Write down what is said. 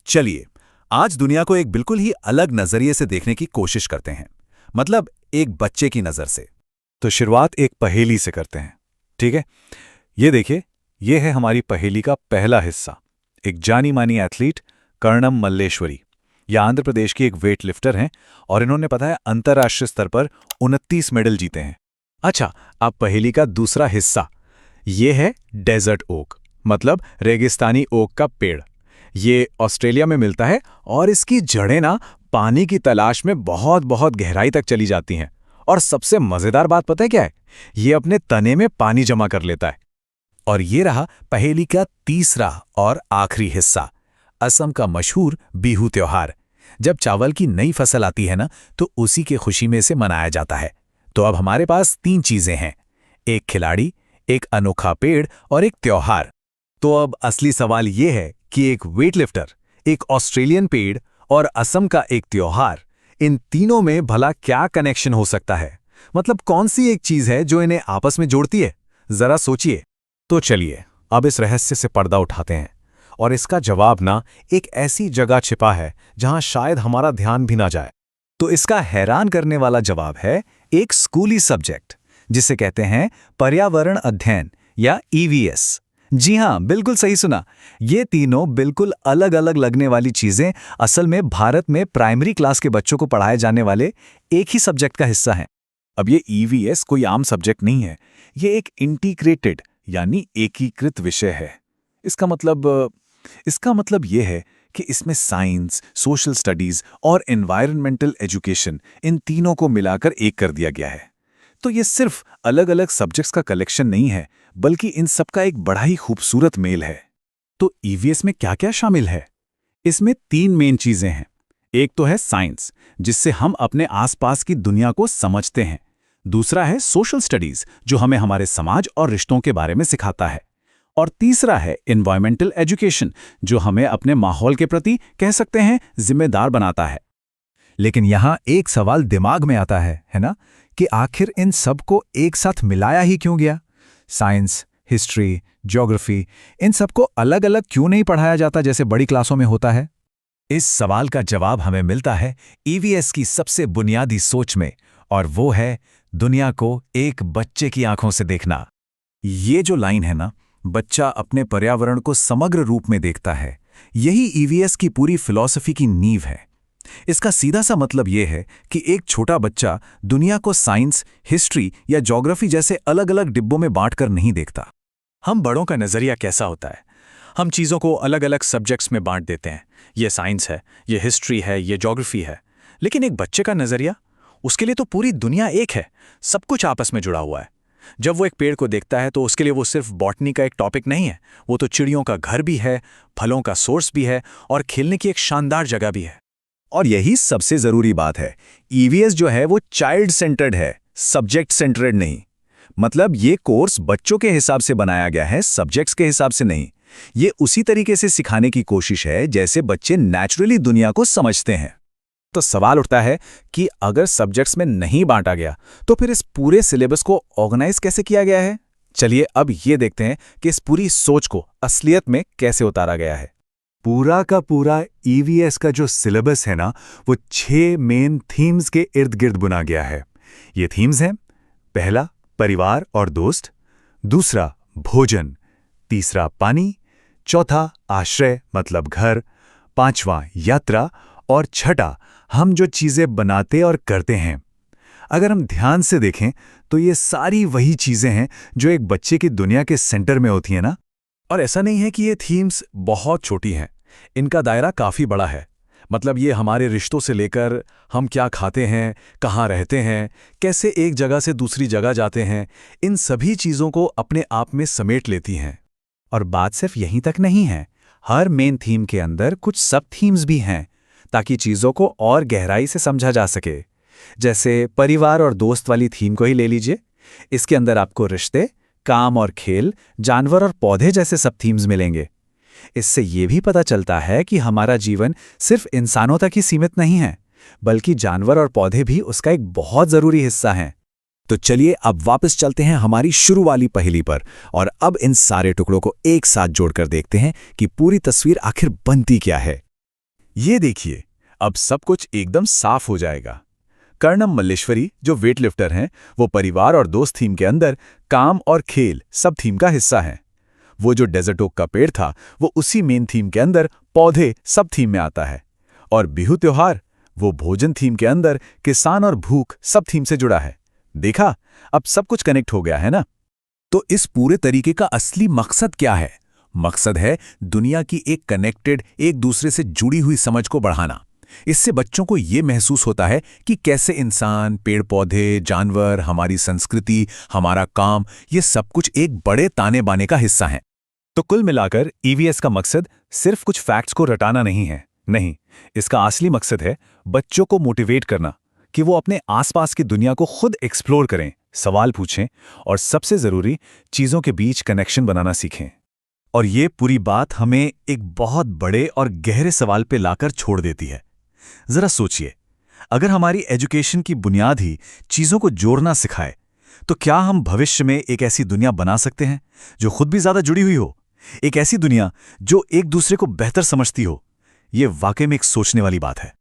चलिए, आज दुनिया को एक बिल्कुल ही अलग नजरिए से देखने की कोशिश करते हैं। मतलब एक बच्चे की नजर से। तो शुरुआत एक पहेली से करते हैं, ठीक है। ये देखिए, ये है हमारी पहेली का पहला हिस्सा। एक जानी मानी एथलीट कर्णम मल्लेश्वरी, ये आंध्र प्रदेश की एक वेट लिफ्टर हैं और इन्होंने पता है अंतर्राष्ट्रीय स्तर पर 29 मेडल जीते हैं। अच्छा, अब पहेली का दूसरा हिस्सा। ये है डेजर्ट ओक, मतलब रेगिस्तानी ओक का पेड़। ये ऑस्ट्रेलिया में मिलता है और इसकी जड़ें ना पानी की तलाश में बहुत बहुत गहराई तक चली जाती हैं। और सबसे मजेदार बात पता है क्या है? ये अपने तने में पानी जमा कर लेता है। और ये रहा पहेली का तीसरा और आखिरी हिस्सा, असम का मशहूर बिहू त्योहार। जब चावल की नई फसल आती है ना, तो उसी के खुशी में इसे मनाया जाता है। तो अब हमारे पास 3 चीजें हैं, एक खिलाड़ी, एक अनोखा पेड़ और एक त्योहार। तो अब असली सवाल ये है कि एक वेटलिफ्टर, एक ऑस्ट्रेलियन पेड़ और असम का एक त्योहार, इन तीनों में भला क्या कनेक्शन हो सकता है? मतलब कौन सी एक चीज है जो इन्हें आपस में जोड़ती है? जरा सोचिए। तो चलिए, अब इस रहस्य से पर्दा उठाते हैं और इसका जवाब ना एक ऐसी जगह छिपा है जहां शायद हमारा ध्यान भी ना जाए। तो इसका हैरान करने वाला जवाब है एक स्कूली सब्जेक्ट, जिसे कहते हैं पर्यावरण अध्ययन या ईवीएस। जी हां, बिल्कुल सही सुना। ये तीनों बिल्कुल अलग अलग लगने वाली चीजें असल में भारत में प्राइमरी क्लास के बच्चों को पढ़ाए जाने वाले एक ही सब्जेक्ट का हिस्सा हैं। अब ये ईवीएस कोई आम सब्जेक्ट नहीं है, ये एक इंटीग्रेटेड यानी एकीकृत विषय है। इसका मतलब ये है कि इसमें साइंस, सोशल स्टडीज और एनवायरनमेंटल एजुकेशन, इन तीनों को मिलाकर एक कर दिया गया है। तो ये सिर्फ अलग अलग सब्जेक्ट्स का कलेक्शन नहीं है, बल्कि इन सबका एक बड़ा ही खूबसूरत मेल है। तो ईवीएस में क्या क्या शामिल है? इसमें 3 मेन चीजें हैं। एक तो है साइंस, जिससे हम अपने आसपास की दुनिया को समझते हैं। दूसरा है सोशल स्टडीज, जो हमें हमारे समाज और रिश्तों के बारे में सिखाता है। और तीसरा है एनवायरमेंटल एजुकेशन, जो हमें अपने माहौल के प्रति कह सकते हैं जिम्मेदार बनाता है। लेकिन यहाँ एक सवाल दिमाग में आता है ना, कि आखिर इन सब को एक साथ मिलाया ही क्यों गया? साइंस, हिस्ट्री, ज्योग्राफी, इन सबको अलग अलग क्यों नहीं पढ़ाया जाता जैसे बड़ी क्लासों में होता है? इस सवाल का जवाब हमें मिलता है ईवीएस की सबसे बुनियादी सोच में, और वो है दुनिया को एक बच्चे की आंखों से देखना। ये जो लाइन है ना, बच्चा अपने पर्यावरण को समग्र रूप में देखता है, यही ईवीएस की पूरी फिलॉसफी की नींव है। इसका सीधा सा मतलब यह है कि एक छोटा बच्चा दुनिया को साइंस, हिस्ट्री या ज्योग्राफी जैसे अलग अलग डिब्बों में बांटकर नहीं देखता। हम बड़ों का नजरिया कैसा होता है? हम चीज़ों को अलग अलग सब्जेक्ट्स में बांट देते हैं। ये साइंस है, ये हिस्ट्री है, ये ज्योग्राफी है। लेकिन एक बच्चे का नजरिया, उसके लिए तो पूरी दुनिया एक है, सब कुछ आपस में जुड़ा हुआ है। जब वो एक पेड़ को देखता है तो उसके लिए वो सिर्फ बॉटनी का एक टॉपिक नहीं है, वो तो चिड़ियों का घर भी है, फलों का सोर्स भी है और खेलने की एक शानदार जगह भी है। और यही सबसे जरूरी बात है, ईवीएस जो है वो चाइल्ड सेंटर्ड है, सब्जेक्ट सेंटर्ड नहीं। मतलब ये कोर्स बच्चों के हिसाब से बनाया गया है, सब्जेक्ट्स के हिसाब से नहीं। ये उसी तरीके से सिखाने की कोशिश है जैसे बच्चे नेचुरली दुनिया को समझते हैं। तो सवाल उठता है कि अगर सब्जेक्ट्स में नहीं बांटा गया, तो फिर इस पूरे सिलेबस को ऑर्गेनाइज कैसे किया गया है? चलिए अब ये देखते हैं कि इस पूरी सोच को असलियत में कैसे उतारा गया है। पूरा का पूरा ईवीएस का जो सिलेबस है ना, वो 6 मेन थीम्स के इर्द गिर्द बुना गया है। ये थीम्स हैं, पहला परिवार और दोस्त, दूसरा भोजन, तीसरा पानी, चौथा आश्रय मतलब घर, पांचवा यात्रा और छठा हम जो चीजें बनाते और करते हैं। अगर हम ध्यान से देखें तो ये सारी वही चीजें हैं जो एक बच्चे की दुनिया के सेंटर में होती हैं ना। और ऐसा नहीं है कि ये थीम्स बहुत छोटी हैं, इनका दायरा काफ़ी बड़ा है। मतलब ये हमारे रिश्तों से लेकर हम क्या खाते हैं, कहाँ रहते हैं, कैसे एक जगह से दूसरी जगह जाते हैं, इन सभी चीज़ों को अपने आप में समेट लेती हैं। और बात सिर्फ यहीं तक नहीं है, हर मेन थीम के अंदर कुछ सब थीम्स भी हैं, ताकि चीज़ों को और गहराई से समझा जा सके। जैसे परिवार और दोस्त वाली थीम को ही ले लीजिए, इसके अंदर आपको रिश्ते, काम और खेल, जानवर और पौधे जैसे सब थीम्स मिलेंगे। इससे ये भी पता चलता है कि हमारा जीवन सिर्फ इंसानों तक ही सीमित नहीं है, बल्कि जानवर और पौधे भी उसका एक बहुत जरूरी हिस्सा हैं। तो चलिए अब वापस चलते हैं हमारी शुरू वाली पहेली पर, और अब इन सारे टुकड़ों को एक साथ जोड़कर देखते हैं कि पूरी तस्वीर आखिर बनती क्या है। ये देखिए, अब सब कुछ एकदम साफ हो जाएगा। कर्णम मल्लेश्वरी, जो वेटलिफ्टर हैं, वो परिवार और दोस्त थीम के अंदर काम और खेल सब थीम का हिस्सा हैं। वो जो डेजर्ट ओक का पेड़ था, वो उसी मेन थीम के अंदर पौधे सब थीम में आता है। और बिहू त्योहार, वो भोजन थीम के अंदर किसान और भूख सब थीम से जुड़ा है। देखा, अब सब कुछ कनेक्ट हो गया है ना? तो इस पूरे तरीके का असली मकसद क्या है? मकसद है दुनिया की एक कनेक्टेड, एक दूसरे से जुड़ी हुई समझ को बढ़ाना। इससे बच्चों को ये महसूस होता है कि कैसे इंसान, पेड़-पौधे, जानवर, हमारी संस्कृति, हमारा काम, ये सब कुछ एक बड़े ताने-बाने का हिस्सा हैं। तो कुल मिलाकर ईवीएस का मकसद सिर्फ कुछ फैक्ट्स को रटाना नहीं है। नहीं, इसका असली मकसद है बच्चों को मोटिवेट करना कि वो अपने आसपास की दुनिया को खुद एक्सप्लोर करें, सवाल पूछें और सबसे जरूरी, चीजों के बीच कनेक्शन बनाना सीखें। और ये पूरी बात हमें एक बहुत बड़े और गहरे सवाल पे लाकर छोड़ देती है। जरा सोचिए, अगर हमारी एजुकेशन की बुनियाद ही चीजों को जोड़ना सिखाए, तो क्या हम भविष्य में एक ऐसी दुनिया बना सकते हैं जो खुद भी ज्यादा जुड़ी हुई हो? एक ऐसी दुनिया जो एक दूसरे को बेहतर समझती हो? ये वाकई में एक सोचने वाली बात है।